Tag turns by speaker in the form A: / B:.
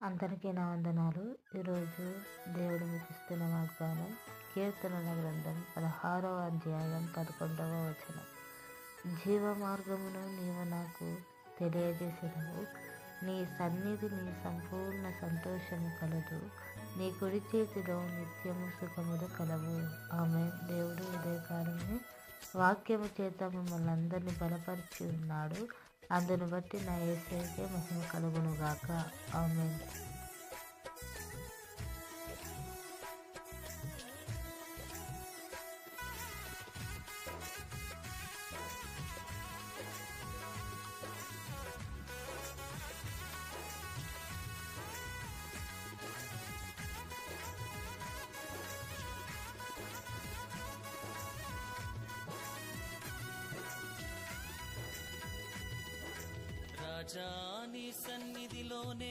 A: అందరికీ నా వందనాలు. ఈరోజు దేవుడు మీకు ఇస్తున్న వాగ్దానం కీర్తనల గ్రంథం 16వ అధ్యాయం 11వ వచనం. జీవ మార్గమును నీవు నాకు తెలియజేసినవు. నీ సన్నిధి నీ సంపూర్ణ సంతోషము కలదు. నీ కుడి చేతిలో నిత్యము సుఖములు కలవు. ఆమె దేవుడు ఉదయకాలమే వాక్యము చేత మిమ్మల్ని అందరినీ బలపరిచి ఉన్నాడు. అందును బట్టి నా యేసయ్యకే మహిమ కలుగునుగాక. ఆమేన్.
B: రాజా నీ సన్నిధిలోనే